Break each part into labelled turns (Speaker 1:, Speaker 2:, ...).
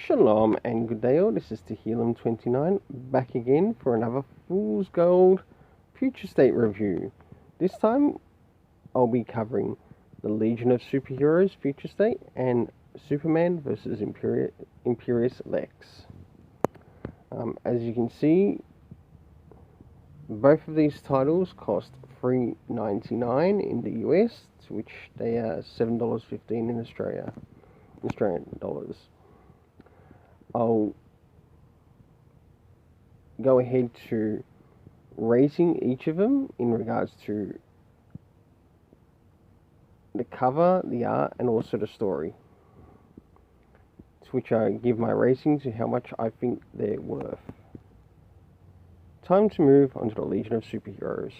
Speaker 1: Shalom and good day all, this is Tehillim29 back again for another Fool's Gold Future State review. This time I'll be covering the Legion of Superheroes Future State and Superman vs. Imperious Lex. As you can see, both of these titles cost $3.99 in the US, to which they are $7.15 in Australian dollars. I'll go ahead to rating each of them in regards to the cover, the art, and also the story, to which I give my rating to how much I think they're worth. Time to move on to the Legion of Superheroes.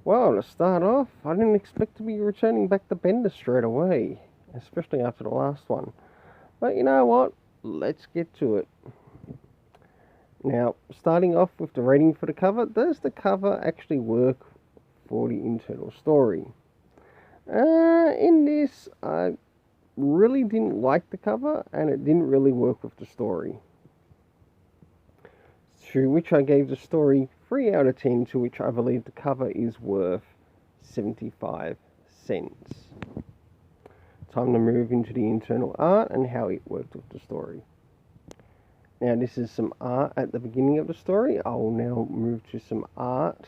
Speaker 1: Well, to start off, I didn't expect to be returning back to Bender straight away, especially after the last one. But you know what? Let's get to it. Now, starting off with the rating for the cover, does the cover actually work for the internal story? In this, I really didn't like the cover, and it didn't really work with the story. To which I gave the story 3 out of 10, to which I believe the cover is worth 75 cents. Time to move into the internal art and how it worked with the story. Now, this is some art at the beginning of the story. I will now move to some art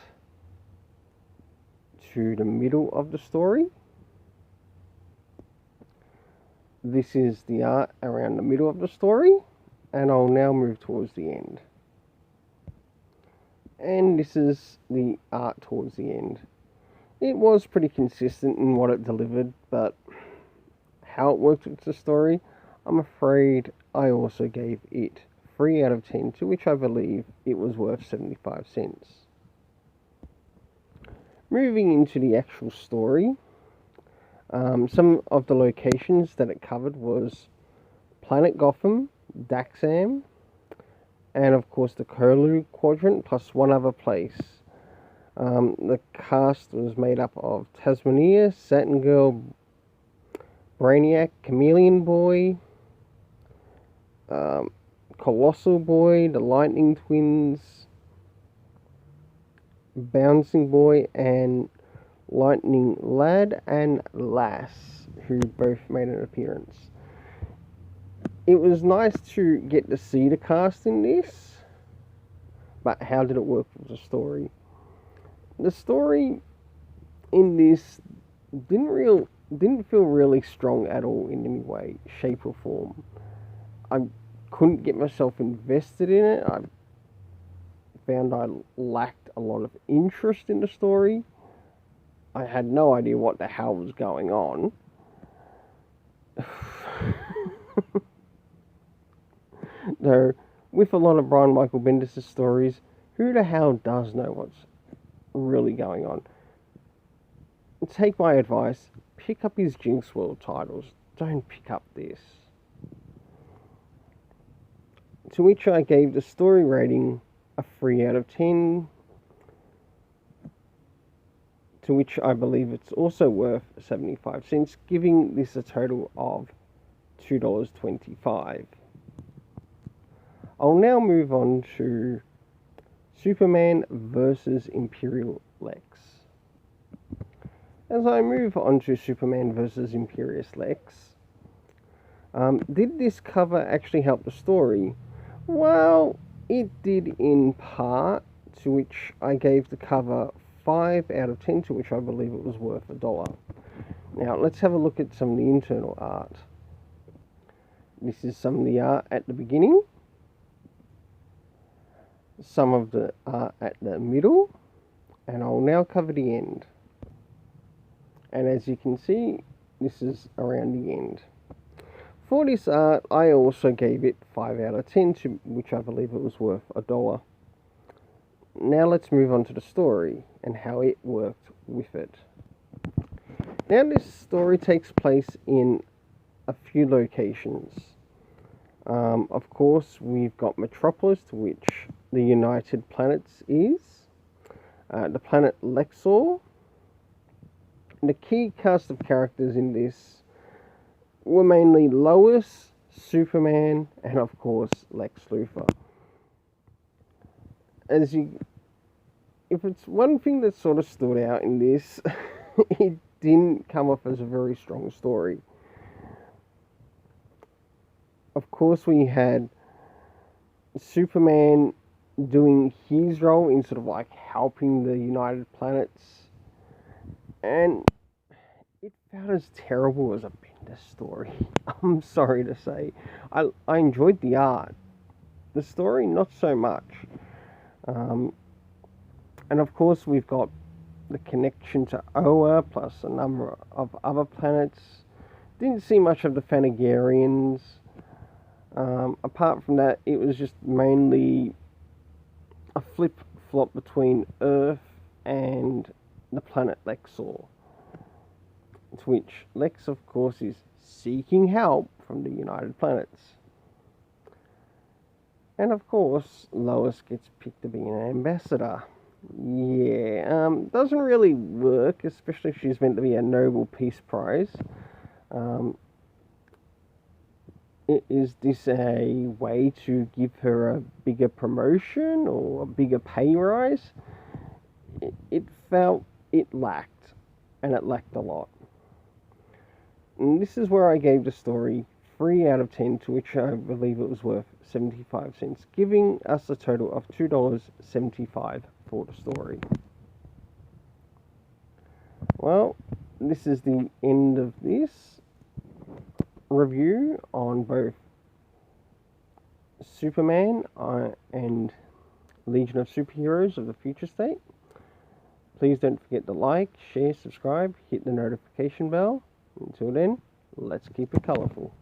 Speaker 1: to the middle of the story. This is the art around the middle of the story, and I'll now move towards the end. And this is the art towards the end. It was pretty consistent in what it delivered, but how it worked with the story, I'm afraid I also gave it 3 out of 10, to which I believe it was worth 75 cents. Moving into the actual story, some of the locations that it covered was Planet Gotham, Daxam, and of course the Kolu Quadrant, plus one other place. The cast was made up of Tasmania, Saturn Girl, Brainiac, Chameleon Boy, Colossal Boy, the Lightning Twins, Bouncing Boy, and Lightning Lad and Lass, who both made an appearance. It was nice to get to see the cast in this, but how did it work with the story? The story in this didn't feel really strong at all in any way, shape or form. I couldn't get myself invested in it. I found I lacked a lot of interest in the story. I had no idea what the hell was going on. Though, with a lot of Brian Michael Bendis' stories, who the hell does know what's really going on? Take my advice, pick up his Jinx World titles, don't pick up this. To which I gave the story rating a 3 out of 10, to which I believe it's also worth 75 cents, giving this a total of $2.25. I'll now move on to Superman vs. Imperial Lex. As I move on to Superman vs. Imperious Lex, did this cover actually help the story? Well, it did in part, to which I gave the cover 5 out of 10, to which I believe it was worth $1. Now, let's have a look at some of the internal art. This is some of the art at the beginning, some of the art at the middle, and I'll now cover the end. And as you can see, this is around the end. For this art, I also gave it 5 out of 10, to which I believe it was worth $1. Now let's move on to the story and how it worked with it. Now this story takes place in a few locations. Of course, we've got Metropolis, to which the United Planets is, the planet Lexor. The key cast of characters in this were mainly Lois, Superman, and of course Lex Luthor. If it's one thing that sort of stood out in this, it didn't come off as a very strong story. Of course, we had Superman doing his role in sort of like helping the United Planets, and it felt as terrible as a Bendis story. I'm sorry to say. I enjoyed the art. The story, not so much. And of course, we've got the connection to Oa, plus a number of other planets. Didn't see much of the Thanagarians. Apart from that, it was just mainly a flip-flop between Earth and the planet Lexor. To which Lex, of course, is seeking help from the United Planets. And of course, Lois gets picked to be an ambassador. Yeah, doesn't really work, especially if she's meant to be a Nobel Peace Prize. Is this a way to give her a bigger promotion or a bigger pay rise? It felt it lacked, and it lacked a lot. And this is where I gave the story 3 out of 10, to which I believe it was worth 75 cents, giving us a total of $2.75 for the story. Well, this is the end of this review on both Superman and Legion of Superheroes of the Future State. Please don't forget to like, share, subscribe, hit the notification bell. Until then, let's keep it colourful.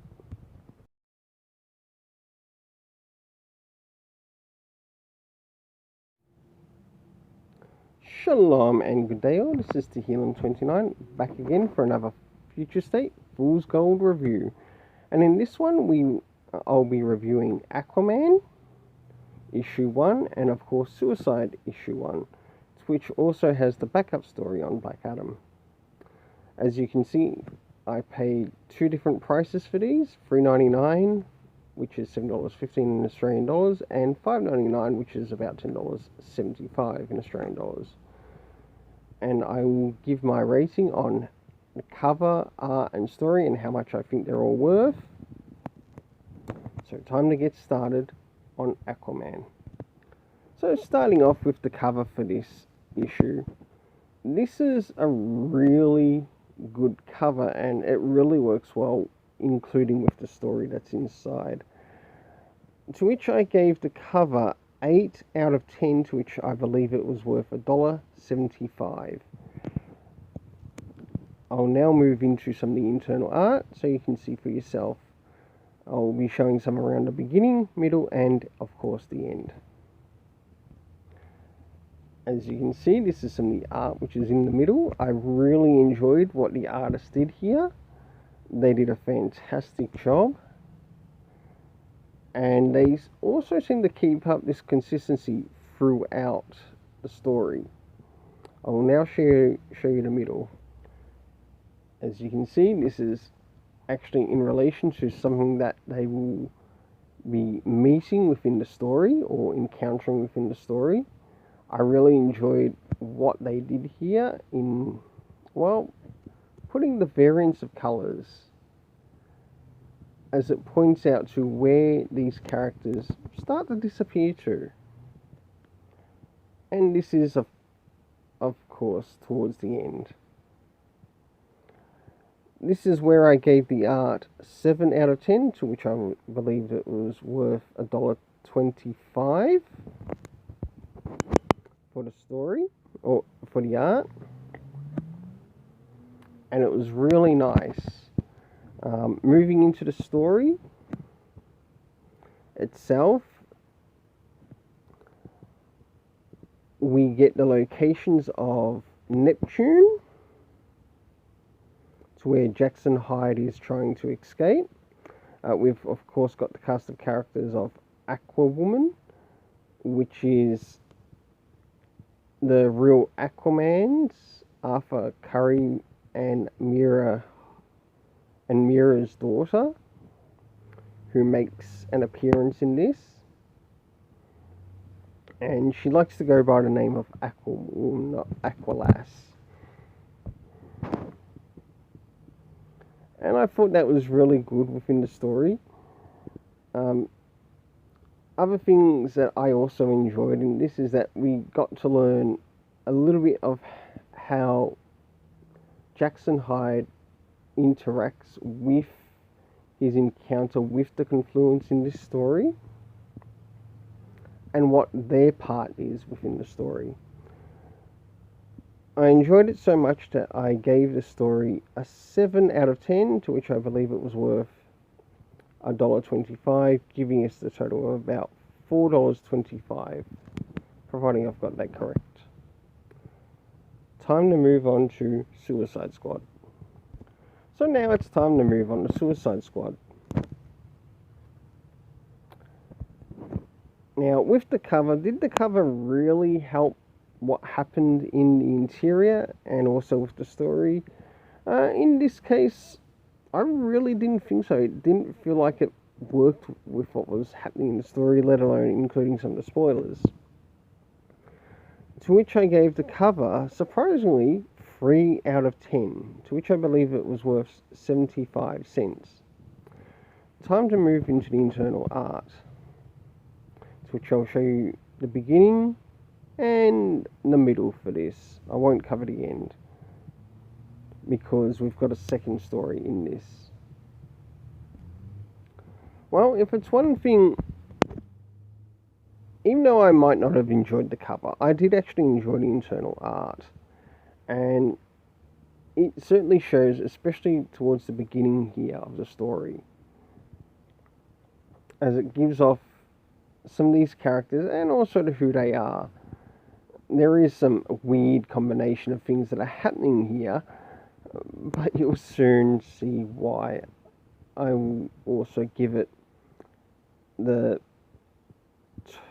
Speaker 1: Shalom and good day all, this is Tehillim29, back again for another Future State Fool's Gold review. And in this one, I'll be reviewing Aquaman, Issue 1, and of course Suicide, Issue 1, which also has the backup story on Black Adam. As you can see, I paid 2 different prices for these, $3.99, which is $7.15 in Australian dollars, and $5.99, which is about $10.75 in Australian dollars. And I will give my rating on the cover, art, and story, and how much I think they're all worth. So time to get started on Aquaman. So starting off with the cover for this issue. This is a really good cover, and it really works well, including with the story that's inside. To which I gave the cover 8 out of 10, to which I believe it was worth $1.75. I'll now move into some of the internal art so you can see for yourself. I'll be showing some around the beginning, middle, and of course the end. As you can see, this is some of the art which is in the middle. I really enjoyed what the artist did here. They did a fantastic job. And they also seem to keep up this consistency throughout the story. I will now show you the middle. As you can see, this is actually in relation to something that they will be meeting within the story or encountering within the story. I really enjoyed what they did here in, well, putting the variance of colours, as it points out to where these characters start to disappear to. And this is, of course, towards the end. This is where I gave the art 7 out of 10, to which I believed it was worth $1.25 for the story, or for the art. And it was really nice. Moving into the story itself, we get the locations of Neptune, to where Jackson Hyde is trying to escape. We've of course got the cast of characters of Aquawoman, which is the real Aquamans, Arthur Curry and Mira's daughter. who makes an appearance in this. And she likes to go by the name of Aqualass. And I thought that was really good within the story. Other things that I also enjoyed in this is that we got to learn a little bit of how Jackson Hyde interacts with his encounter with the Confluence in this story, and what their part is within the story. I enjoyed it so much that I gave the story a 7 out of 10, to which I believe it was worth $1.25, giving us the total of about $4.25, providing I've got that correct. Time to move on to Suicide Squad. So now it's time to move on to Suicide Squad. Now, with the cover, did the cover really help what happened in the interior and also with the story? In this case, I really didn't think so. It didn't feel like it worked with what was happening in the story, let alone including some of the spoilers. To which I gave the cover, surprisingly, 3 out of 10, to which I believe it was worth 75 cents. Time to move into the internal art, to which I'll show you the beginning and the middle for this. I won't cover the end, because we've got a second story in this. Well, if it's one thing, even though I might not have enjoyed the cover, I did actually enjoy the internal art. And it certainly shows, especially towards the beginning here of the story, as it gives off some of these characters and also to who they are. There is some weird combination of things that are happening here, but you'll soon see why. I will also give it the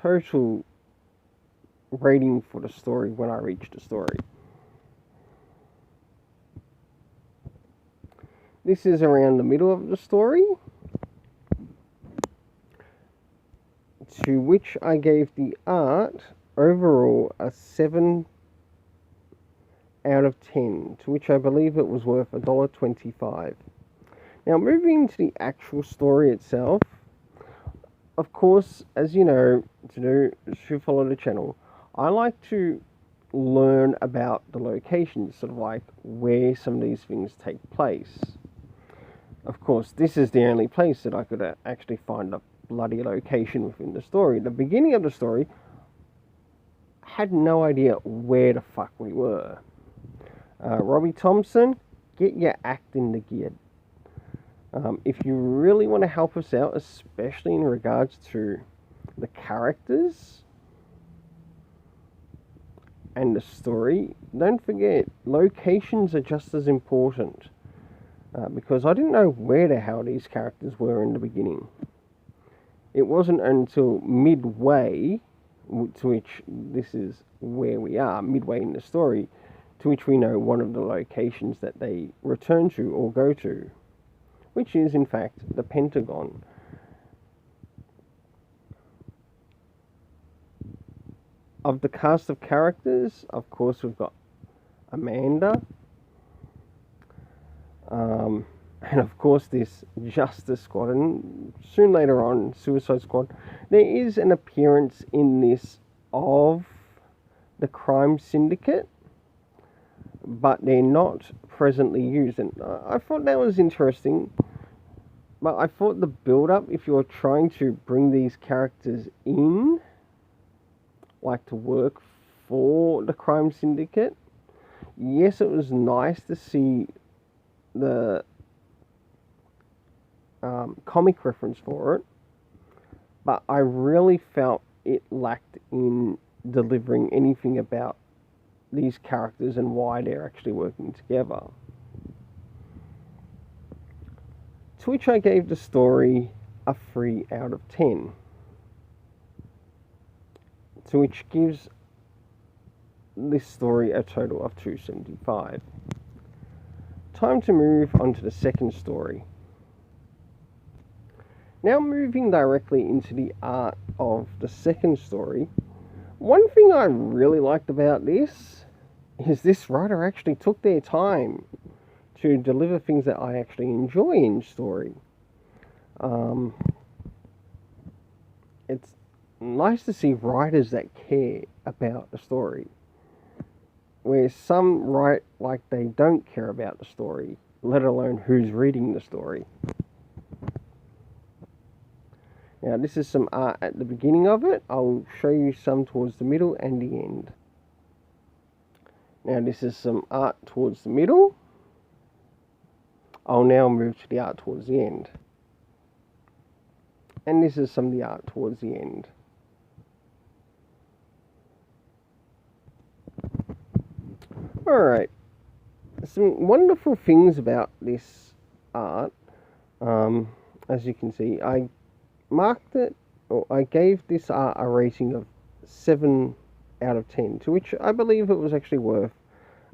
Speaker 1: total rating for the story when I reach the story. This is around the middle of the story, to which I gave the art overall a 7 out of 10, to which I believe it was worth $1.25. Now, moving to the actual story itself, of course, as you know, to follow the channel, I like to learn about the locations, sort of like where some of these things take place. Of course, this is the only place that I could actually find a bloody location within the story. The beginning of the story, I had no idea where the fuck we were. Robbie Thompson, get your act in the gear. If you really want to help us out, especially in regards to the characters and the story, don't forget, locations are just as important. Because I didn't know where the hell these characters were in the beginning. It wasn't until midway, to which this is where we are, midway in the story, to which we know one of the locations that they return to or go to, which is in fact the Pentagon. Of the cast of characters, of course, we've got Amanda, and of course this Justice Squad, and soon later on Suicide Squad. There is an appearance in this of the crime syndicate, but they're not presently used, and I thought that was interesting. But I thought the build-up, if you're trying to bring these characters in, like to work for the crime syndicate, yes, it was nice to see the comic reference for it, but I really felt it lacked in delivering anything about these characters and why they're actually working together. To which I gave the story a 3 out of 10, to which gives this story a total of $2.75. Time to move on to the second story. Now moving directly into the art of the second story, one thing I really liked about this is this writer actually took their time to deliver things that I actually enjoy in story. It's nice to see writers that care about the story, where some write like they don't care about the story, let alone who's reading the story. Now this is some art at the beginning of it. I'll show you some towards the middle and the end. Now this is some art towards the middle. I'll now move to the art towards the end. And this is some of the art towards the end. Alright, some wonderful things about this art. As you can see, I marked it, or I gave this art a rating of 7 out of 10, to which I believe it was actually worth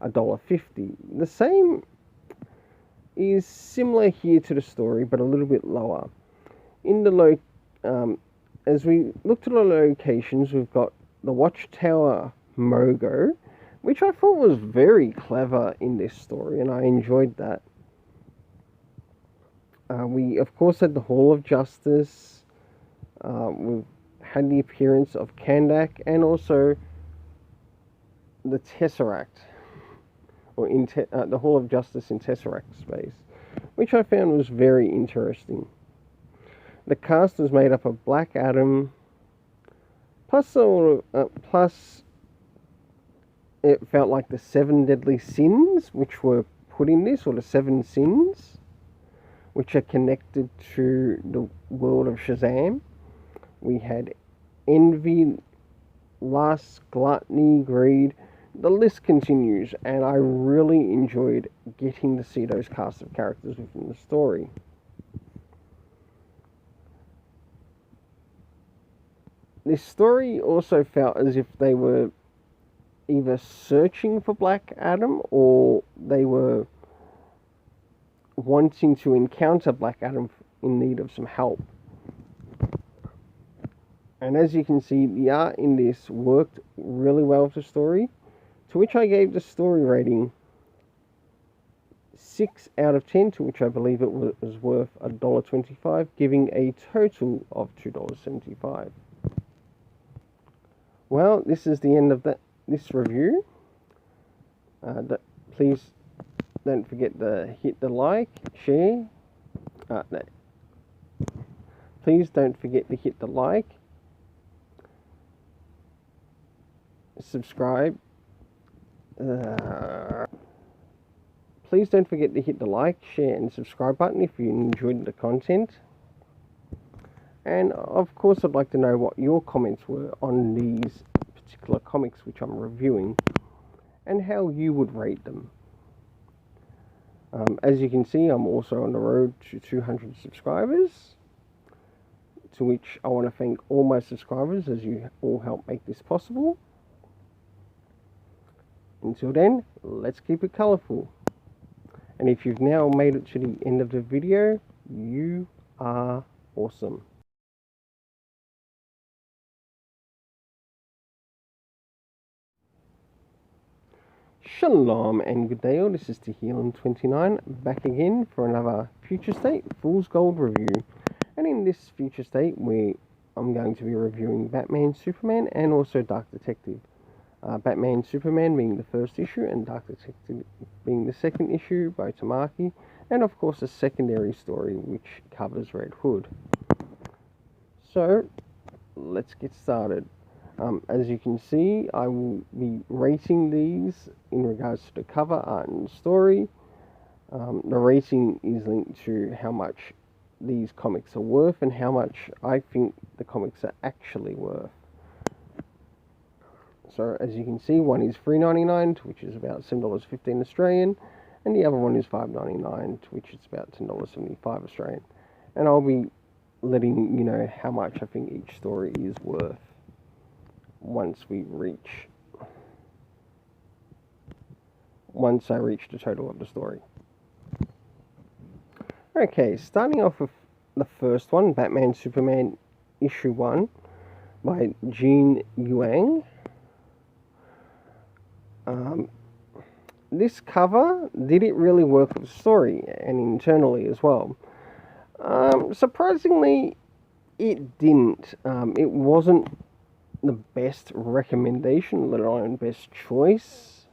Speaker 1: $1.50. The same is similar here to the story, but a little bit lower. In the as we looked at the locations, we've got the Watchtower Mogo, which I thought was very clever in this story, and I enjoyed that. We of course had the Hall of Justice. We've had the appearance of Kandak, and also the Tesseract, or the Hall of Justice in Tesseract space, which I found was very interesting. The cast was made up of Black Adam, plus it felt like the 7 deadly sins which were put in this, or the 7 sins, which are connected to the world of Shazam. We had envy, lust, gluttony, greed. The list continues, and I really enjoyed getting to see those cast of characters within the story. This story also felt as if they were either searching for Black Adam, or they were wanting to encounter Black Adam in need of some help. And as you can see, the art in this worked really well with the story, to which I gave the story rating 6 out of 10, to which I believe it was worth $1.25, giving a total of $2.75. Well, this is the end of this review. Please don't forget to hit the like, share. Please don't forget to hit the like, subscribe. Please don't forget to hit the like, share, and subscribe button if you enjoyed the content. And of course, I'd like to know what your comments were on these particular comics which I'm reviewing, and how you would rate them. As you can see, I'm also on the road to 200 subscribers, to which I want to thank all my subscribers, as you all help make this possible. Until then, let's keep it colourful. And if you've now made it to the end of the video, you are awesome. Shalom and good day all, this is Tehillim29, back again for another Future State Fool's Gold review. And in this Future State, I'm going to be reviewing Batman, Superman, and also Dark Detective. Batman, Superman being the first issue, and Dark Detective being the second issue by Tamaki, and of course a secondary story which covers Red Hood. So, let's get started. As you can see, I will be rating these in regards to the cover, art, and story. The rating is linked to how much these comics are worth and how much I think the comics are actually worth. So, as you can see, one is $3.99, which is about $7.15 Australian, and the other one is $5.99, which is about $10.75 Australian. And I'll be letting you know how much I think each story is worth once I reach the total of the story. Okay, starting off with the first one, Batman Superman issue 1 by Gene Yuang. This cover, did it really work with the story and internally as well? Surprisingly, it didn't. It wasn't the best recommendation, let alone best choice.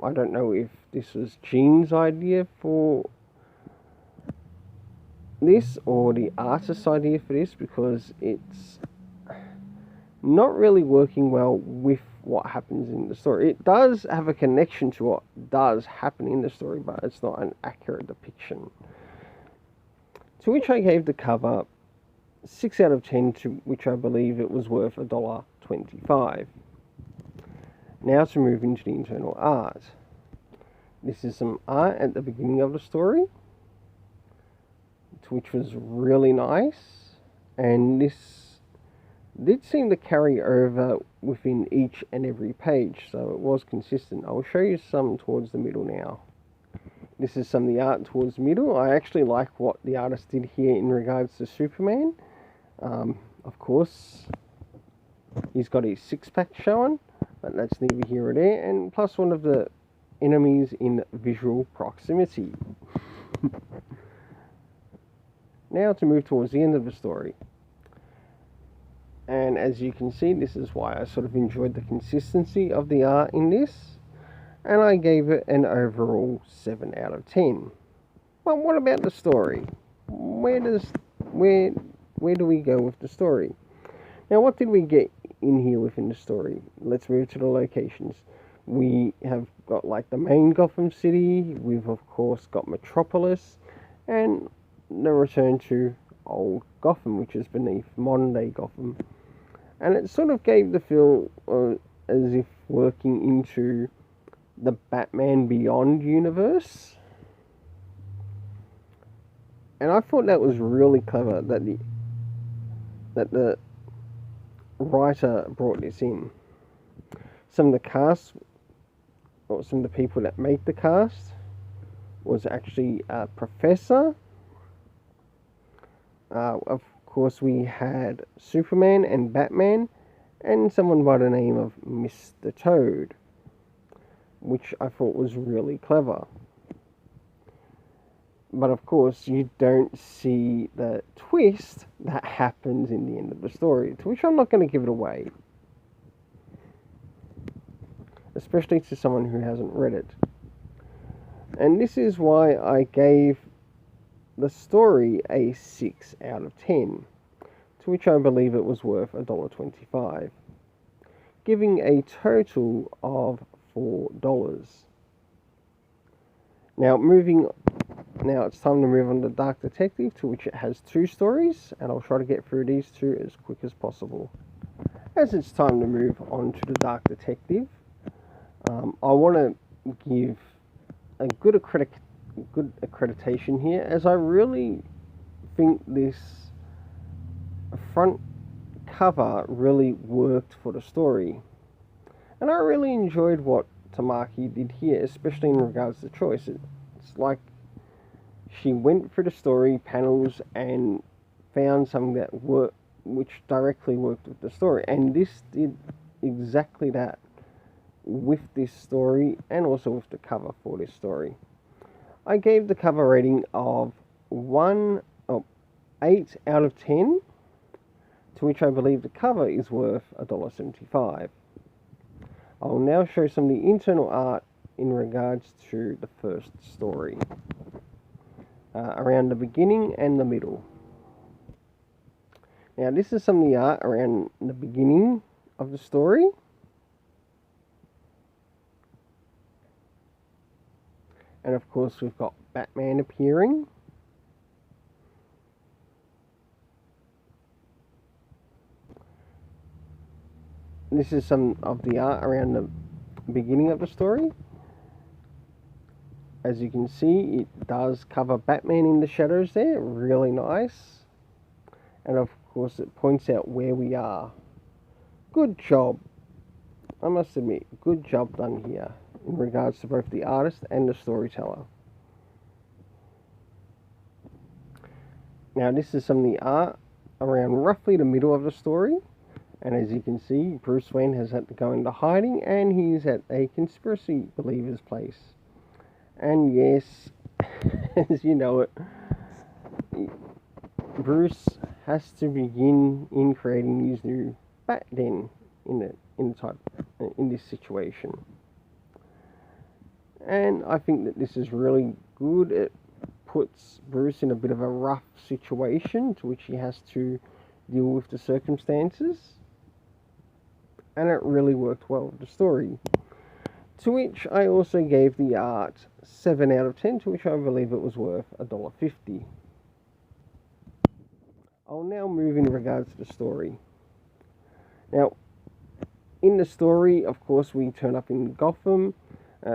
Speaker 1: I don't know if this was Gene's idea for this or the artist's idea for this, because it's not really working well with what happens in the story. It does have a connection to what does happen in the story, but it's not an accurate depiction. To which I gave the cover 6 out of 10, to which I believe it was worth $1.25. Now to move into the internal art. This is some art at the beginning of the story, which was really nice, and this did seem to carry over within each and every page, so it was consistent. I'll show you some towards the middle now. This is some of the art towards the middle. I actually like what the artist did here in regards to Superman. Of course, he's got his six-pack showing, but that's neither here or there, and plus one of the enemies in visual proximity. Now to move towards the end of the story. And as you can see, this is why I sort of enjoyed the consistency of the art in this, and I gave it an overall 7 out of 10. But what about the story? Where do we go with the story? Now, what did we get in here within the story? Let's move to the locations. We have got like the main Gotham City, we've of course got Metropolis, and the return to old Gotham, which is beneath modern day Gotham. And it sort of gave the feel as if working into the Batman Beyond universe. And I thought that was really clever that the writer brought this in. Some of the cast, or some of the people that make the cast, was actually a professor. Of course, we had Superman and Batman, and someone by the name of Mr. Toad, which I thought was really clever. But of course, you don't see the twist that happens in the end of the story, to which I'm not going to give it away, especially to someone who hasn't read it. And this is why I gave the story a 6 out of 10, to which I believe it was worth $1.25, giving a total of $4. Now it's time to move on to Dark Detective, to which it has 2 stories, and I'll try to get through these 2 as quick as possible. As it's time to move on to the Dark Detective, I want to give a good accreditation here, as I really think this front cover really worked for the story, and I really enjoyed what Tamaki did here, especially in regards to choice. It's like she went through the story panels and found something that which directly worked with the story, and this did exactly that with this story and also with the cover for this story. I gave the cover rating of 8 out of 10, to which I believe the cover is worth $1.75. I'll now show some of the internal art in regards to the first story, around the beginning and the middle. Now this is some of the art around the beginning of the story. And of course we've got Batman appearing. This is some of the art around the beginning of the story. As you can see, it does cover Batman in the shadows there, really nice. And of course it points out where we are. Good job. I must admit, good job done here in regards to both the artist and the storyteller. Now this is some of the art around roughly the middle of the story, and as you can see, Bruce Wayne has had to go into hiding, and he's at a conspiracy believer's place. And yes, as you know it, Bruce has to begin in creating his new Bat Den in this situation. And I think that this is really good. It puts Bruce in a bit of a rough situation to which he has to deal with the circumstances. And it really worked well with the story. To which I also gave the art 7 out of 10, to which I believe it was worth $1.50. I'll now move in regards to the story. Now, in the story, of course, we turn up in Gotham.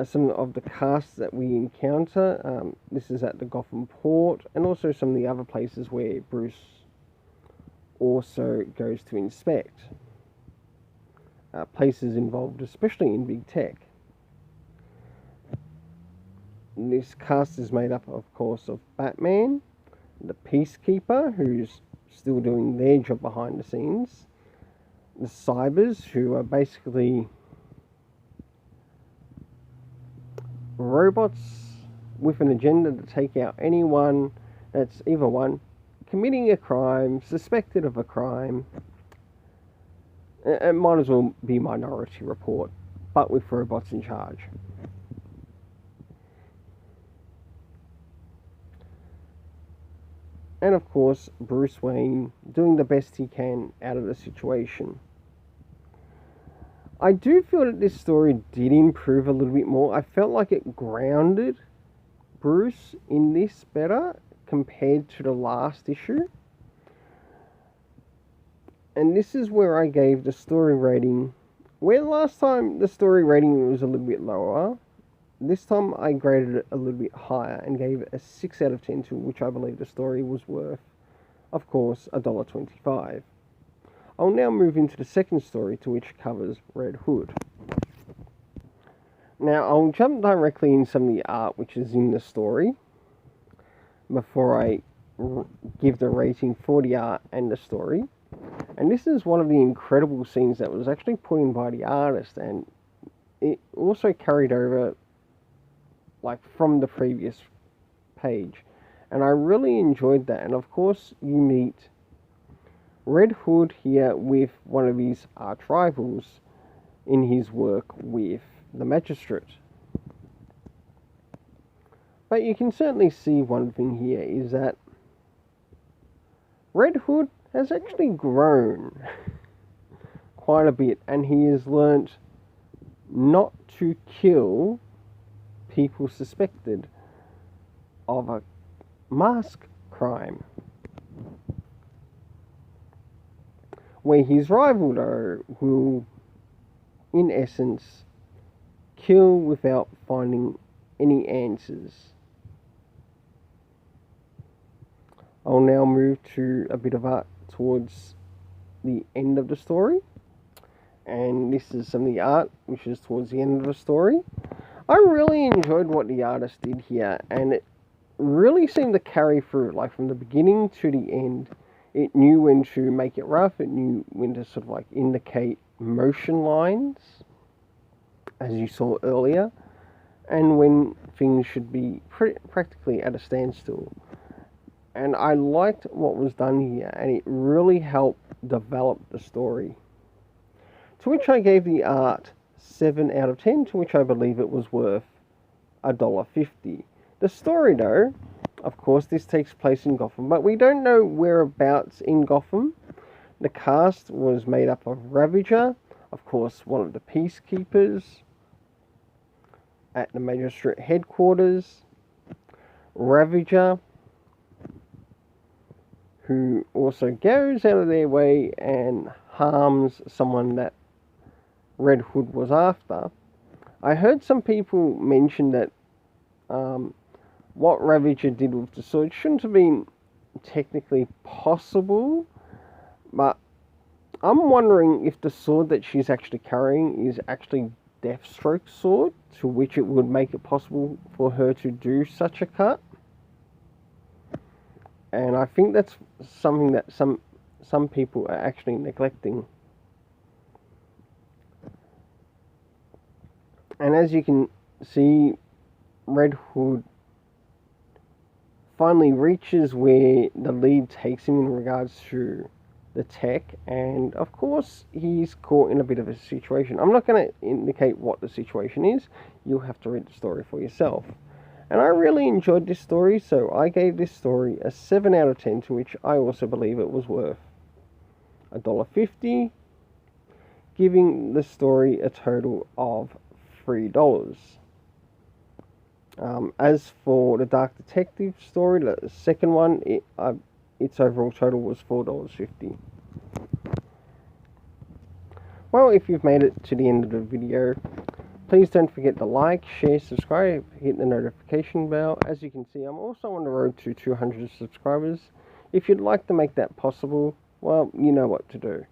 Speaker 1: Some of the casts that we encounter, this is at the Gotham port, and also some of the other places where Bruce also goes to inspect. Places involved, especially in big tech. This cast is made up, of course, of Batman, the Peacekeeper, who's still doing their job behind the scenes, the Cybers, who are basically robots with an agenda to take out anyone that's either one, committing a crime, suspected of a crime. It might as well be Minority Report, but with robots in charge. And of course, Bruce Wayne doing the best he can out of the situation. I do feel that this story did improve a little bit more. I felt like it grounded Bruce in this better compared to the last issue. And this is where I gave the story rating. Where last time the story rating was a little bit lower, this time I graded it a little bit higher and gave it a 6 out of 10, to which I believe the story was worth, of course, $1.25. I'll now move into the second story, to which covers Red Hood. Now, I'll jump directly in some of the art which is in the story before I give the rating for the art and the story. And this is one of the incredible scenes that was actually put in by the artist, and it also carried over like from the previous page. And I really enjoyed that. And of course, you meet Red Hood here with one of his arch rivals in his work with the Magistrate. But you can certainly see one thing here is that Red Hood has actually grown quite a bit, and he has learnt not to kill people suspected of a mask crime. Where his rival, though, will, in essence, kill without finding any answers. I'll now move to a bit of art towards the end of the story. And this is some of the art which is towards the end of the story. I really enjoyed what the artist did here, and it really seemed to carry through, like from the beginning to the end. It knew when to make it rough, it knew when to sort of like indicate motion lines, as you saw earlier, and when things should be practically at a standstill. And I liked what was done here, and it really helped develop the story. To which I gave the art 7 out of 10, to which I believe it was worth $1.50. The story, though, of course, this takes place in Gotham, but we don't know whereabouts in Gotham. The cast was made up of Ravager, of course, one of the Peacekeepers at the Magistrate headquarters. Ravager, who also goes out of their way and harms someone that Red Hood was after. I heard some people mention that what Ravager did with the sword shouldn't have been technically possible, but I'm wondering if the sword that she's actually carrying is actually Deathstroke's sword, to which it would make it possible for her to do such a cut. And I think that's something that some people are actually neglecting. And as you can see, Red Hood finally reaches where the lead takes him in regards to the tech, and of course he's caught in a bit of a situation. I'm not going to indicate what the situation is. You'll have to read the story for yourself. And I really enjoyed this story, so I gave this story a 7 out of 10, to which I also believe it was worth $1.50, giving the story a total of $3. As for the Dark Detective story, the second one, its overall total was $4.50. Well, if you've made it to the end of the video, please don't forget to like, share, subscribe, hit the notification bell. As you can see, I'm also on the road to 200 subscribers. If you'd like to make that possible, well, you know what to do.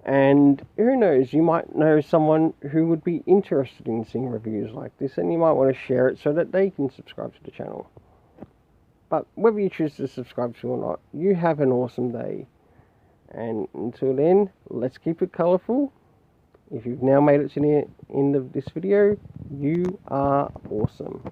Speaker 1: And who knows, you might know someone who would be interested in seeing reviews like this, and you might want to share it so that they can subscribe to the channel. But whether you choose to subscribe to or not, you have an awesome day. And until then, let's keep it colourful. If you've now made it to the end of this video, you are awesome.